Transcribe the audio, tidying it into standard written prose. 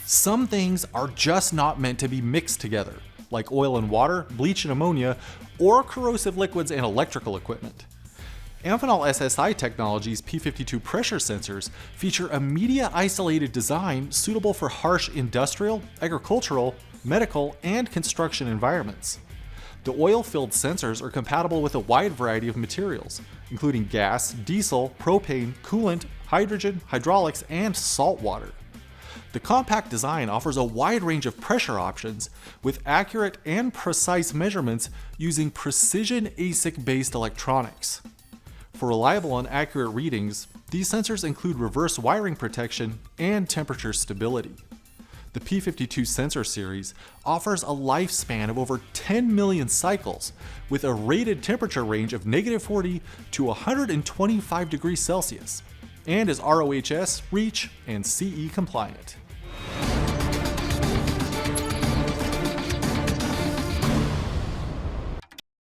Some things are just not meant to be mixed together, like oil and water, bleach and ammonia, or corrosive liquids and electrical equipment. Amphenol SSI Technology's P52 pressure sensors feature a media-isolated design suitable for harsh industrial, agricultural, medical, and construction environments. The oil-filled sensors are compatible with a wide variety of materials, including gas, diesel, propane, coolant, hydrogen, hydraulics, and salt water. The compact design offers a wide range of pressure options with accurate and precise measurements using precision ASIC-based electronics. For reliable and accurate readings, these sensors include reverse wiring protection and temperature stability. The P52 sensor series offers a lifespan of over 10 million cycles with a rated temperature range of -40 to 125 degrees Celsius and is RoHS, REACH, and CE compliant.